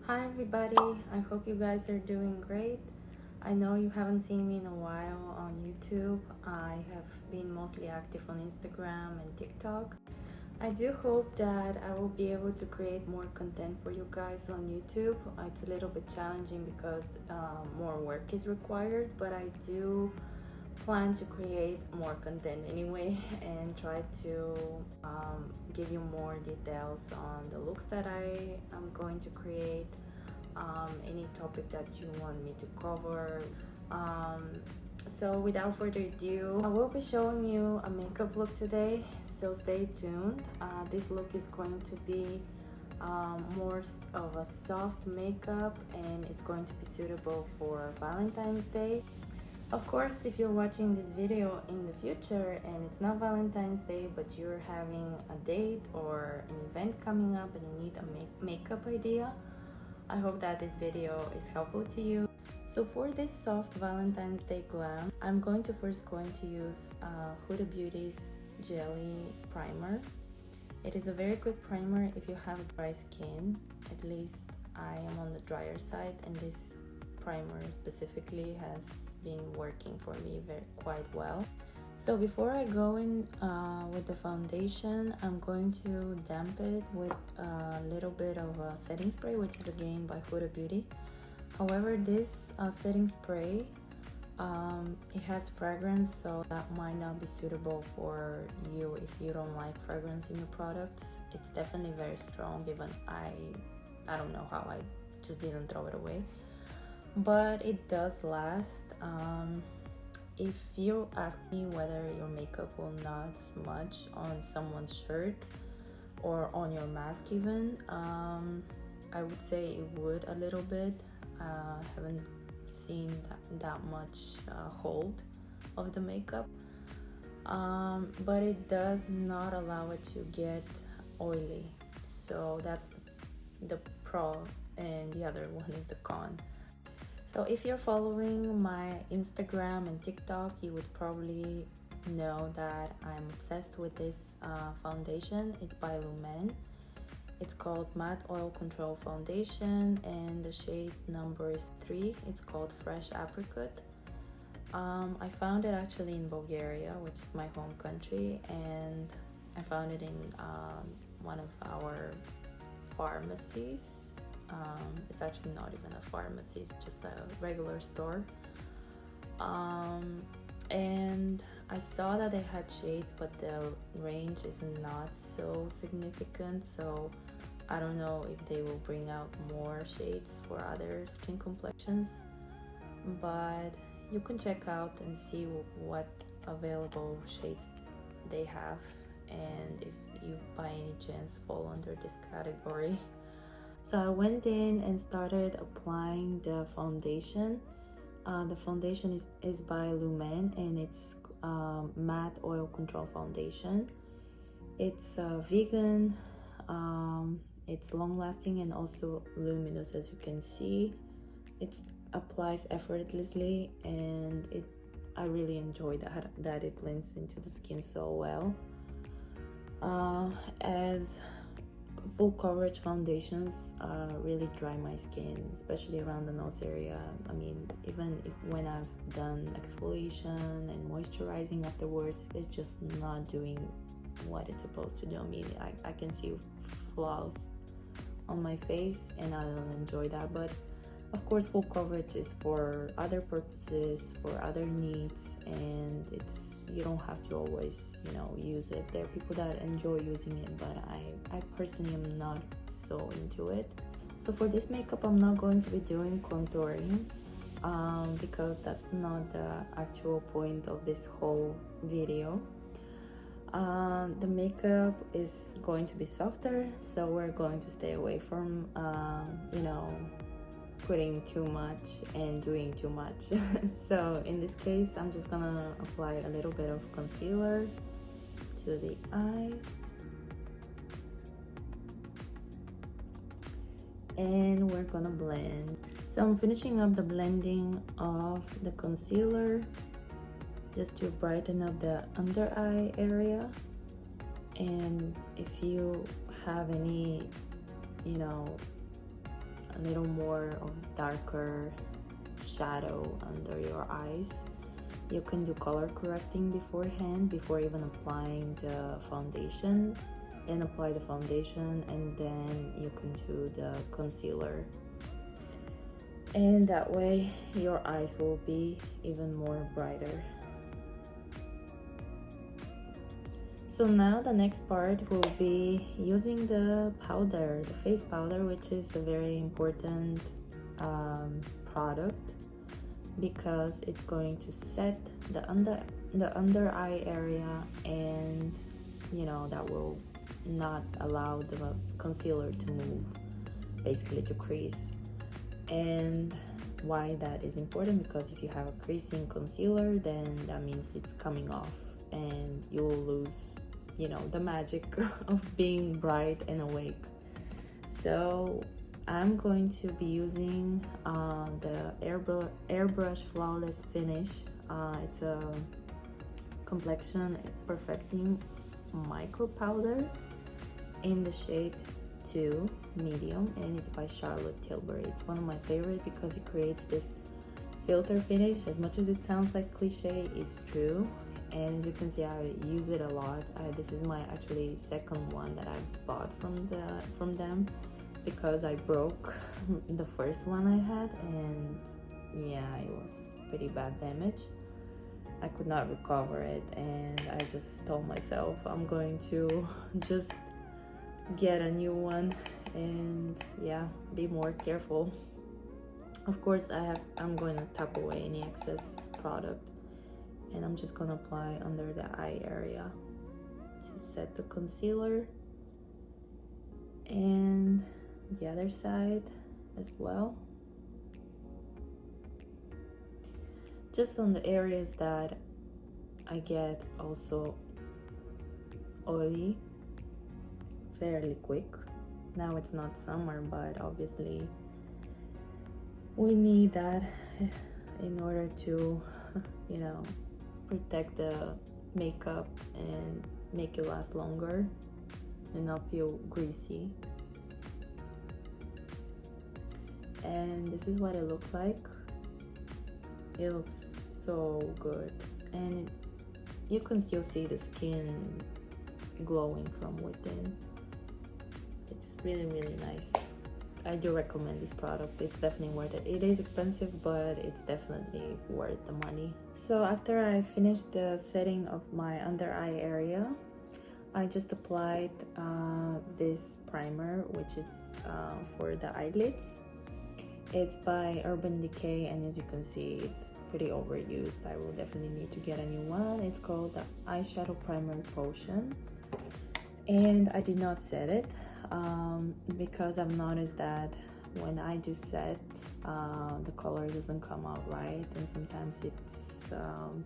Hi everybody, I hope you guys are doing great. I know you haven't seen me in a while on YouTube. I have been mostly active on Instagram and TikTok. I do hope that I will be able to create more content for you guys on YouTube. It's a little bit challenging because more work is required, but I do plan to create more content anyway and try to give you more details on the looks that I am going to create, any topic that you want me to cover. So without further ado, I will be showing you a makeup look today, so stay tuned. This look is going to be more of a soft makeup, and it's going to be suitable for Valentine's Day. Of course, if you're watching this video in the future and it's not Valentine's Day, but you're having a date or an event coming up and you need a makeup idea, I hope that this video is helpful to you. So for this soft Valentine's Day glam, I'm going to use Huda Beauty's Jelly Primer. It is a very good primer if you have dry skin. At least I am on the drier side, and this primer specifically has been working for me quite well. So before I go in with the foundation, I'm going to damp it with a little bit of a setting spray, which is again by Huda Beauty. However, this setting spray, it has fragrance, so that might not be suitable for you if you don't like fragrance in your products. It's definitely very strong. Even I don't know how I just didn't throw it away, but it does last. If you ask me whether your makeup will not smudge on someone's shirt or on your mask even, I would say it would a little bit. Haven't seen that much hold of the makeup, but it does not allow it to get oily, so that's the pro, and the other one is the con. So if you're following my Instagram and TikTok, you would probably know that I'm obsessed with this foundation. It's by Lumen. It's called Matte Oil Control Foundation, and the shade number is 3. It's called Fresh Apricot. I found it actually in Bulgaria, which is my home country, and I found it in one of our pharmacies. It's actually not even a pharmacy, it's just a regular store. And I saw that they had shades, but the range is not so significant, so I don't know if they will bring out more shades for other skin complexions, but you can check out and see what available shades they have, and if you by any chance fall under this category. So I went in and started applying the foundation. The foundation is by Lumen, and it's Matte Oil Control Foundation. It's vegan, it's long lasting and also luminous, as you can see. It applies effortlessly, and I really enjoy that it blends into the skin so well. As full coverage foundations really dry my skin, especially around the nose area. I mean, even when I've done exfoliation and moisturizing afterwards, it's just not doing what it's supposed to do. I mean, I can see flaws on my face, and I don't enjoy that. But of course, full coverage is for other purposes, for other needs, and you don't have to always, use it. There are people that enjoy using it, but I personally am not so into it. So for this makeup, I'm not going to be doing contouring because that's not the actual point of this whole video. The makeup is going to be softer, so we're going to stay away from putting too much and doing too much. So in this case, I'm just gonna apply a little bit of concealer to the eyes, and we're gonna blend. So I'm finishing up the blending of the concealer just to brighten up the under eye area. And if you have any a little more of darker shadow under your eyes, you can do color correcting beforehand, before even applying the foundation. Then apply the foundation, and then you can do the concealer. And that way your eyes will be even more brighter. So now the next part will be using the powder, the face powder, which is a very important product, because it's going to set the under eye area, and you know, that will not allow the concealer to move, basically to crease. And why that is important, because if you have a creasing concealer, then that means it's coming off and you will lose, you know, the magic of being bright and awake. So I'm going to be using the Airbrush Flawless Finish. It's a complexion perfecting micro powder in the shade 2 medium, and it's by Charlotte Tilbury. It's one of my favorites because it creates this filter finish. As much as it sounds like cliche, it's true. And as you can see, I use it a lot. This is my actually second one that I've bought from them, because I broke the first one I had, and yeah, it was pretty bad damage. I could not recover it, and I just told myself I'm going to just get a new one and yeah, be more careful. Of course, I'm going to tap away any excess product, and I'm just gonna apply under the eye area to set the concealer, and the other side as well, just on the areas that I get also oily fairly quick. Now it's not summer, but obviously we need that in order to, you know, protect the makeup and make it last longer and not feel greasy. And this is what it looks like. It looks so good, and you can still see the skin glowing from within. It's really, really nice. I do recommend this product. It's definitely worth it. It is expensive, but it's definitely worth the money. So after I finished the setting of my under eye area, I just applied this primer, which is for the eyelids. It's by Urban Decay, and as you can see, it's pretty overused. I will definitely need to get a new one. It's called the Eyeshadow Primer Potion, and I did not set it because I've noticed that when I do set, the color doesn't come out right, and sometimes it's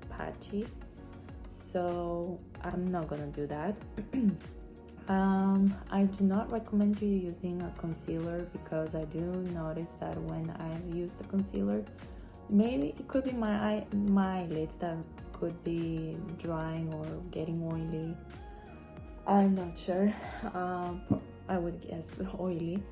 patchy. So I'm not gonna do that. I do not recommend you using a concealer, because I do notice that when I use the concealer, maybe it could be my eyelids that could be drying or getting oily. I'm not sure. I would guess oily.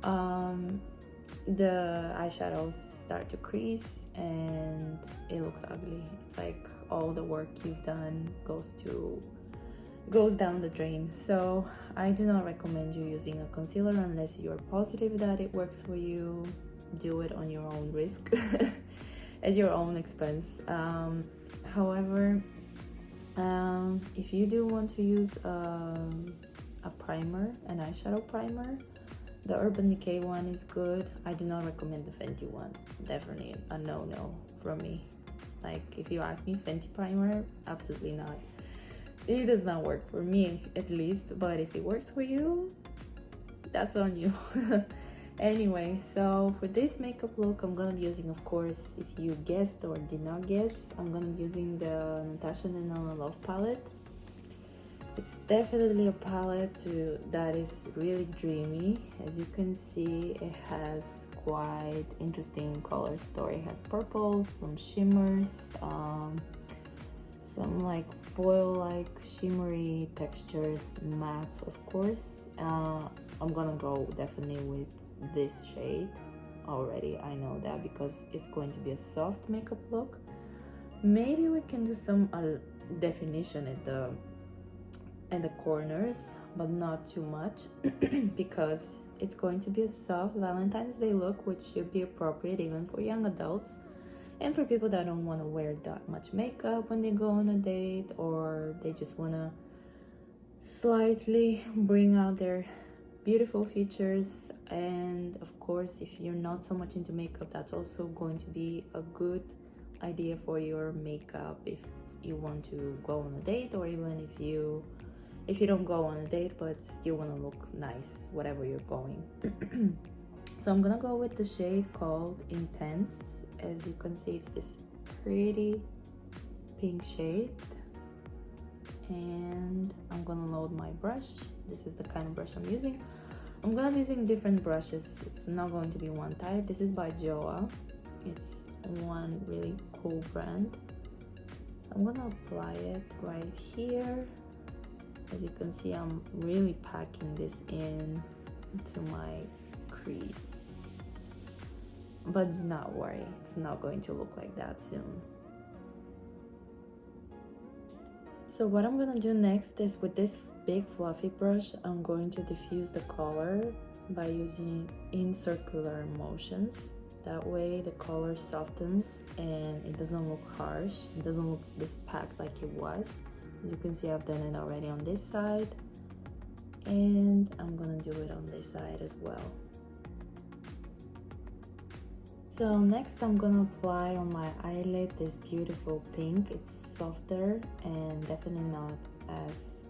The eyeshadows start to crease and it looks ugly. It's like all the work you've done goes down the drain. So I do not recommend you using a concealer unless you're positive that it works for you. Do it on your own risk at your own expense. However, if you do want to use a primer, an eyeshadow primer, the Urban Decay one is good. I do not recommend the Fenty one. Definitely a no-no from me. Like, if you ask me, Fenty primer, absolutely not. It does not work for me, at least, but if it works for you, that's on you. Anyway, so for this makeup look, I'm gonna be using, of course, if you guessed or did not guess, I'm gonna be using the Natasha Denona Love palette. It's definitely a palette that is really dreamy. As you can see, it has quite interesting color story. It has purples, some shimmers, some like foil-like shimmery textures, mattes, of course. I'm gonna go definitely with this shade. already. I know that because it's going to be a soft makeup look. Maybe we can do some definition at the corners, but not too much because it's going to be a soft Valentine's Day look, which should be appropriate even for young adults and for people that don't want to wear that much makeup when they go on a date, or they just want to slightly bring out their beautiful features. And of course, if you're not so much into makeup, that's also going to be a good idea for your makeup if you want to go on a date, or even if you don't go on a date but still want to look nice whatever you're going. So I'm gonna go with the shade called Intense. As you can see, it's this pretty pink shade, and I'm gonna load my brush. This is the kind of brush I'm using. I'm gonna be using different brushes. It's not going to be one type. This is by Joa. It's one really cool brand. So I'm gonna apply it right here. As you can see, I'm really packing this in to my crease. But do not worry, it's not going to look like that soon. So what I'm gonna do next is, with this big fluffy brush, I'm going to diffuse the color by using in circular motions. That way the color softens and it doesn't look harsh. It doesn't look this packed like it was. As you can see, I've done it already on this side, and I'm gonna do it on this side as well. So next I'm gonna apply on my eyelid this beautiful pink. It's softer and definitely not as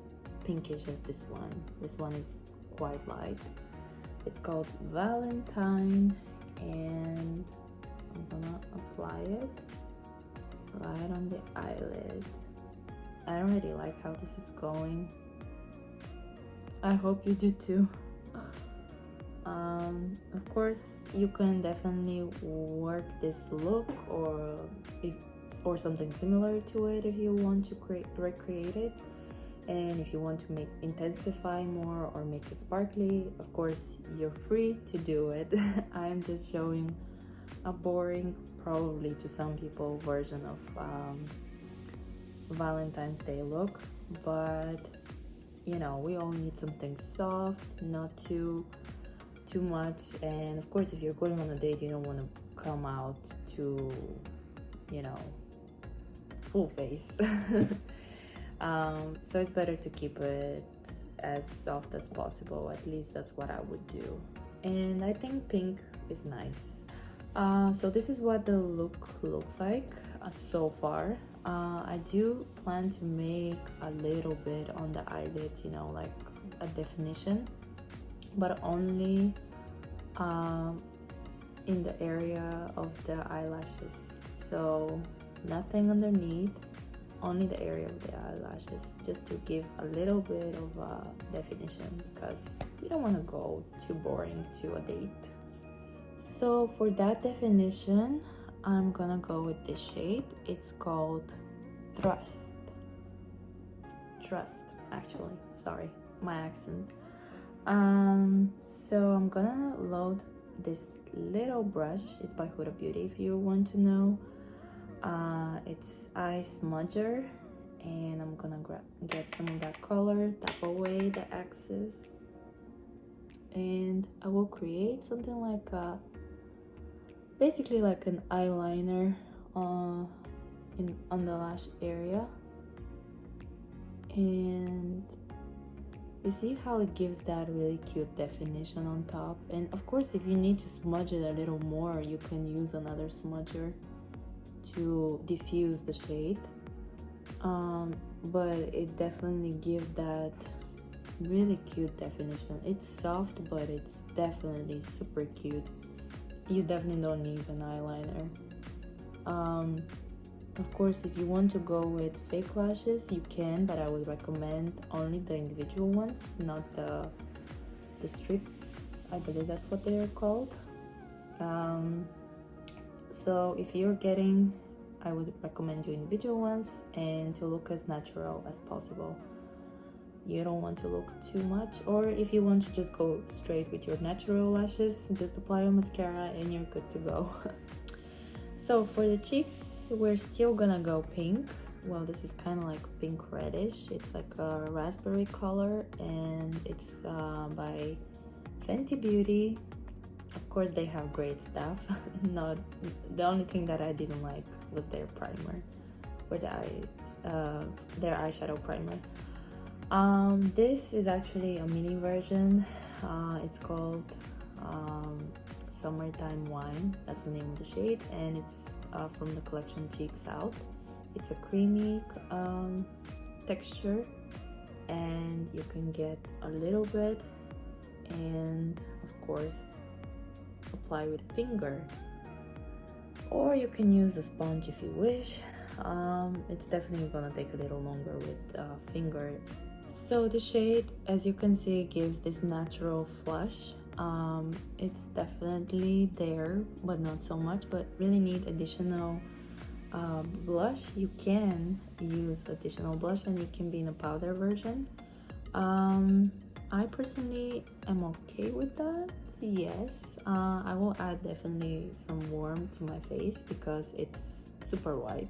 pinkish as this one. This one is quite light. It's called Valentine, and I'm gonna apply it right on the eyelid. I don't really like how this is going. I hope you do too. Of course, you can definitely work this look or something similar to it if you want to recreate it, and if you want to intensify more or make it sparkly, of course you're free to do it. I am just showing a boring, probably to some people, version of Valentine's Day look, but you know, we all need something soft, not too much. And of course, if you're going on a date, you don't want to come out to, you know, full face. So it's better to keep it as soft as possible. At least that's what I would do, and I think pink is nice. So this is what the look looks like so far. I do plan to make a little bit on the eyelid, you know, like a definition, but only in the area of the eyelashes. So nothing underneath, only the area of the eyelashes, just to give a little bit of definition, because you don't want to go too boring to a date. So for that definition, I'm gonna go with this shade. It's called Trust, actually. Sorry, my accent. So I'm gonna load this little brush. It's by Huda Beauty, if you want to know. It's Eye Smudger, and I'm gonna get some of that color, tap away the excess, and I will create something like basically like an eyeliner on the lash area. And you see how it gives that really cute definition on top. And of course, if you need to smudge it a little more, you can use another smudger to diffuse the shade. But it definitely gives that really cute definition. It's soft, but it's definitely super cute. You definitely don't need an eyeliner. Of course, if you want to go with fake lashes, you can, but I would recommend only the individual ones, not the strips. I believe that's what they are called. So if you're getting, I would recommend you individual ones, and to look as natural as possible. you don't want to look too much, or if you want to just go straight with your natural lashes, just apply a mascara and you're good to go. So for the cheeks, we're still gonna go pink. Well, this is kind of like pink reddish. It's like a raspberry color, and it's by Fenty Beauty. Of course, they have great stuff. Not the only thing that I didn't like was their primer, for their eyeshadow primer. This is actually a mini version. It's called Summertime Wine. That's the name of the shade, and it's from the collection Cheeks Out. It's a creamy texture, and you can get a little bit, and of course apply with a finger, or you can use a sponge if you wish. It's definitely gonna take a little longer with a finger. So the shade, as you can see, gives this natural flush. It's definitely there, but not so much. But really need additional blush. You can use additional blush, and it can be in a powder version. I personally am okay with that. Yes, I will add definitely some warmth to my face because it's super white,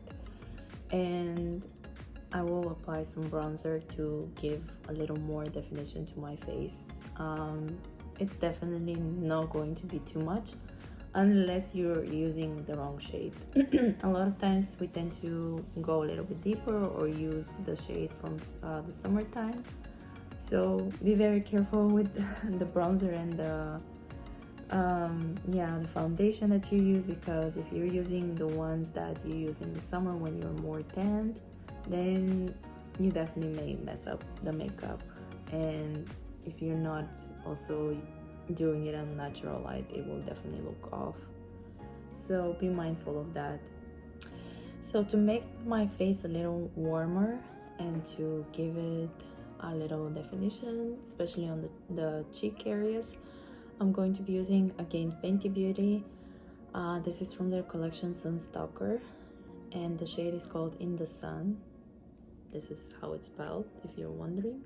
and I will apply some bronzer to give a little more definition to my face. It's definitely not going to be too much unless you're using the wrong shade. A lot of times we tend to go a little bit deeper or use the shade from the summertime, so be very careful with the bronzer and the foundation that you use, because if you're using the ones that you use in the summer when you're more tanned, then you definitely may mess up the makeup. And if you're not also doing it on natural light, it will definitely look off, so be mindful of that. So to make my face a little warmer and to give it a little definition, especially on the cheek areas, I'm going to be using again Fenty Beauty. This is from their collection Sunstalker, and the shade is called In the Sun. This is how it's spelled, if you're wondering.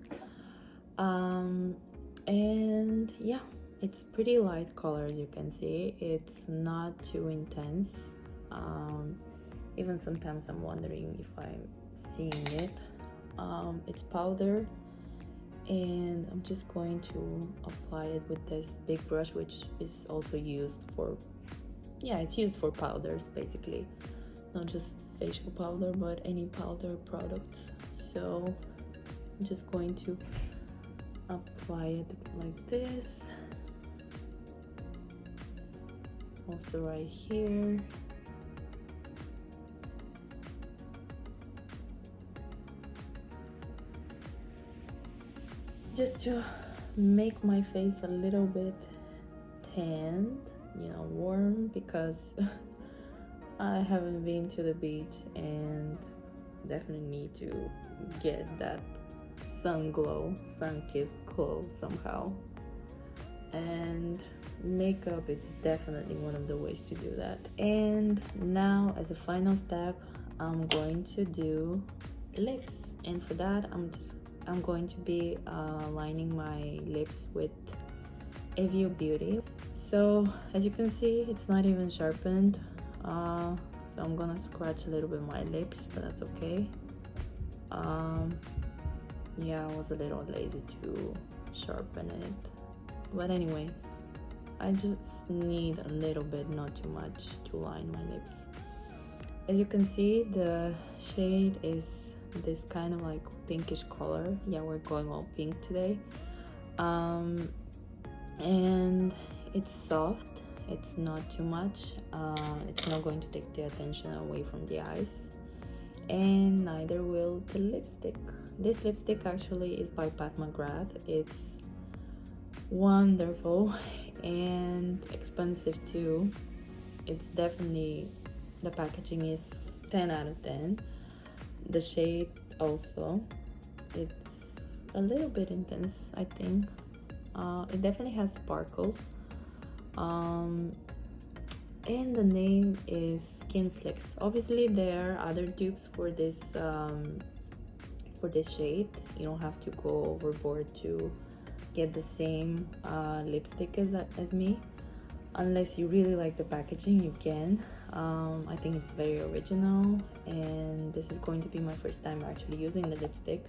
And yeah, it's pretty light color, as you can see. It's not too intense. Even sometimes I'm wondering if I'm seeing it. It's powder, and I'm just going to apply it with this big brush, which is also used for, it's used for powders basically, not just facial powder but any powder products. So I'm just going to apply it like this, also right here. Just to make my face a little bit tanned, warm, because I haven't been to the beach and definitely need to get that sun glow, sun-kissed glow somehow. And makeup is definitely one of the ways to do that. And now, as a final step, I'm going to do lips, and for that I'm going to be lining my lips with Avio Beauty. So as you can see, it's not even sharpened, so I'm gonna scratch a little bit my lips, but that's okay. Yeah, I was a little lazy to sharpen it, but anyway, I just need a little bit, not too much, to line my lips. As you can see, the shade is this kind of like pinkish color. Yeah, we're going all pink today. And it's soft, it's not too much, it's not going to take the attention away from the eyes, and neither will the lipstick. This lipstick actually is by Pat McGrath. It's wonderful and expensive too. It's definitely, the packaging is 10 out of 10. The shade also, it's a little bit intense, I think. It definitely has sparkles. And the name is Skin Flicks. Obviously there are other dupes for this for this shade. You don't have to go overboard to get the same lipstick as me. Unless you really like the packaging, you can. I think it's very original, and this is going to be my first time actually using the lipstick.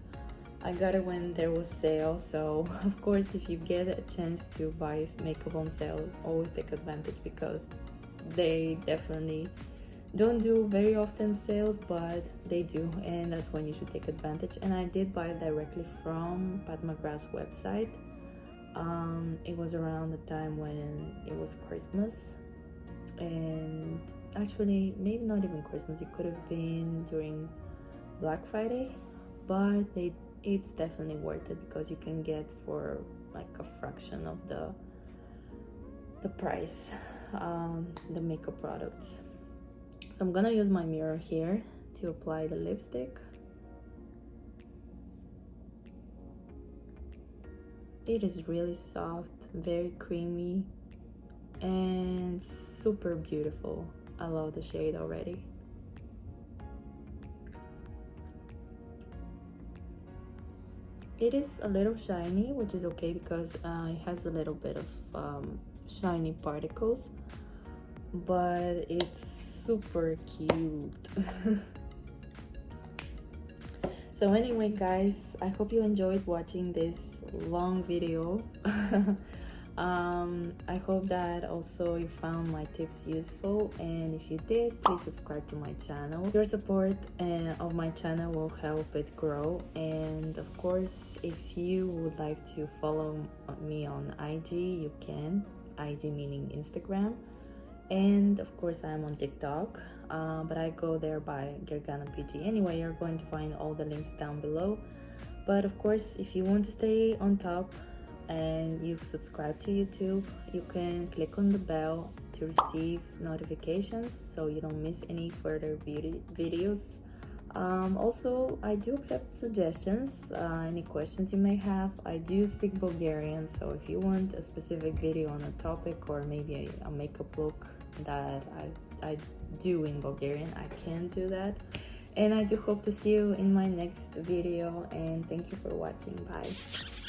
I got it when there was sale, so of course if you get a chance to buy makeup on sale, always take advantage, because they definitely don't do very often sales, but they do, and that's when you should take advantage. And I did buy it directly from Pat McGrath's website. It was around the time when it was Christmas, and actually maybe not even Christmas, it could have been during Black Friday, but it's definitely worth it because you can get for like a fraction of the price the makeup products. So I'm gonna use my mirror here to apply the lipstick. It is really soft, very creamy, and super beautiful. I love the shade already. It is a little shiny, which is okay because it has a little bit of shiny particles, but it's super cute. So anyway guys, I hope you enjoyed watching this long video. I hope that also you found my tips useful, and if you did, please subscribe to my channel. Your support of my channel will help it grow, and of course if you would like to follow me on IG, you can. IG meaning Instagram, and of course I'm on TikTok, but I go there by GerganaPG. Anyway, you're going to find all the links down below. But of course, if you want to stay on top and you've subscribed to YouTube, you can click on the bell to receive notifications so you don't miss any further videos. Also, I do accept suggestions, any questions you may have. I do speak Bulgarian, so if you want a specific video on a topic, or maybe a makeup look that I do in Bulgarian, I can do that. And I do hope to see you in my next video, and thank you for watching. Bye.